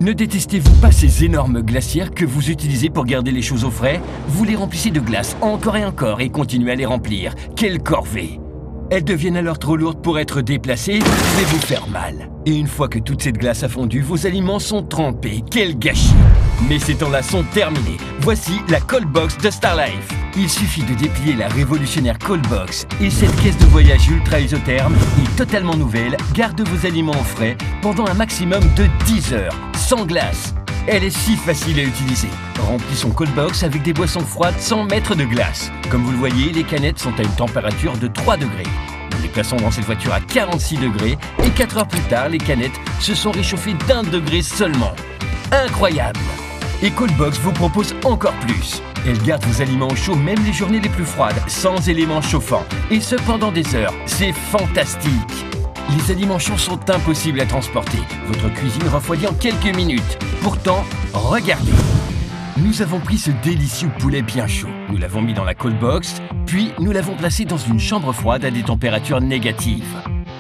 Ne détestez-vous pas ces énormes glacières que vous utilisez pour garder les choses au frais? Vous les remplissez de glace encore et encore et continuez à les remplir. Quelle corvée! Elles deviennent alors trop lourdes pour être déplacées et vous faire mal. Et une fois que toute cette glace a fondu, vos aliments sont trempés. Quel gâchis! Mais ces temps-là sont terminés. Voici la Cold Box de Star Life. Il suffit de déplier la révolutionnaire Cold Box et cette caisse de voyage ultra isotherme et totalement nouvelle garde vos aliments au frais pendant un maximum de 10 heures, sans glace. Elle est si facile à utiliser. Remplis son Cold Box avec des boissons froides sans mettre de glace. Comme vous le voyez, les canettes sont à une température de 3 degrés. Nous les plaçons dans cette voiture à 46 degrés et 4 heures plus tard, les canettes se sont réchauffées d'1 degré seulement. Incroyable! Et Cold Box vous propose encore plus. Elle garde vos aliments au chaud même les journées les plus froides, sans éléments chauffants. Et ce pendant des heures. C'est fantastique! Les aliments chauds sont impossibles à transporter. Votre cuisine refroidit en quelques minutes. Pourtant, regardez. Nous avons pris ce délicieux poulet bien chaud. Nous l'avons mis dans la Cold Box, puis nous l'avons placé dans une chambre froide à des températures négatives.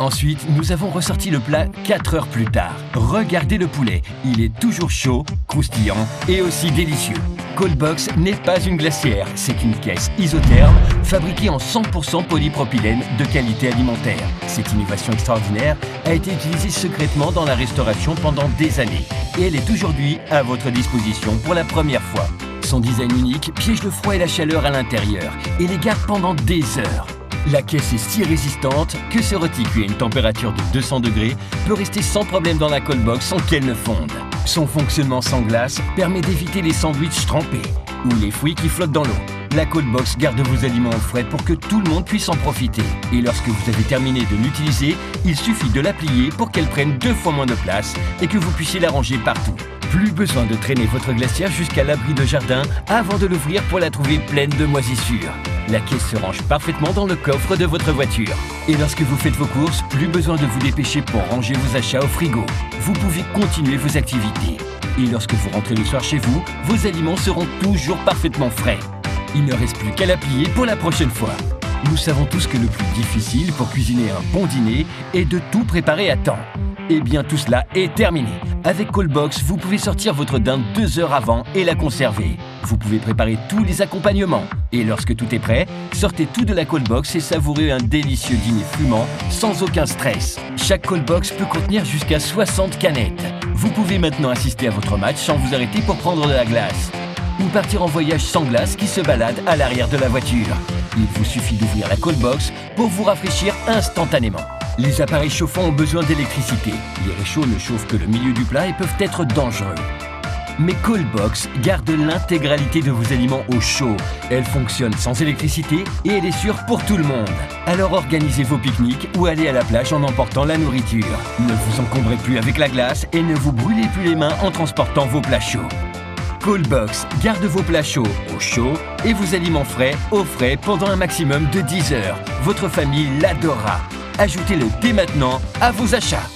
Ensuite, nous avons ressorti le plat 4 heures plus tard. Regardez le poulet, il est toujours chaud, croustillant et aussi délicieux. Cold Box n'est pas une glacière, c'est une caisse isotherme fabriquée en 100% polypropylène de qualité alimentaire. Cette innovation extraordinaire a été utilisée secrètement dans la restauration pendant des années et elle est aujourd'hui à votre disposition pour la première fois. Son design unique piège le froid et la chaleur à l'intérieur et les garde pendant des heures. La caisse est si résistante que ce rôti cuit à une température de 200 degrés peut rester sans problème dans la Cold Box sans qu'elle ne fonde. Son fonctionnement sans glace permet d'éviter les sandwichs trempés ou les fruits qui flottent dans l'eau. La Cold Box garde vos aliments au frais pour que tout le monde puisse en profiter. Et lorsque vous avez terminé de l'utiliser, il suffit de la plier pour qu'elle prenne 2 fois moins de place et que vous puissiez la ranger partout. Plus besoin de traîner votre glacière jusqu'à l'abri de jardin avant de l'ouvrir pour la trouver pleine de moisissures. La caisse se range parfaitement dans le coffre de votre voiture. Et lorsque vous faites vos courses, plus besoin de vous dépêcher pour ranger vos achats au frigo. Vous pouvez continuer vos activités. Et lorsque vous rentrez le soir chez vous, vos aliments seront toujours parfaitement frais. Il ne reste plus qu'à la plier pour la prochaine fois. Nous savons tous que le plus difficile pour cuisiner un bon dîner est de tout préparer à temps. Eh bien, tout cela est terminé. Avec Cold Box, vous pouvez sortir votre dinde 2 heures avant et la conserver. Vous pouvez préparer tous les accompagnements. Et lorsque tout est prêt, sortez tout de la Cold Box et savourez un délicieux dîner fumant sans aucun stress. Chaque Cold Box peut contenir jusqu'à 60 canettes. Vous pouvez maintenant assister à votre match sans vous arrêter pour prendre de la glace. Ou partir en voyage sans glace qui se balade à l'arrière de la voiture. Il vous suffit d'ouvrir la Cold Box pour vous rafraîchir instantanément. Les appareils chauffants ont besoin d'électricité. Les réchauds ne chauffent que le milieu du plat et peuvent être dangereux. Mais Cold Box garde l'intégralité de vos aliments au chaud. Elle fonctionne sans électricité et elle est sûre pour tout le monde. Alors organisez vos pique-niques ou allez à la plage en emportant la nourriture. Ne vous encombrez plus avec la glace et ne vous brûlez plus les mains en transportant vos plats chauds. Cold Box garde vos plats chauds au chaud et vos aliments frais au frais pendant un maximum de 10 heures. Votre famille l'adorera. Ajoutez-le dès maintenant à vos achats.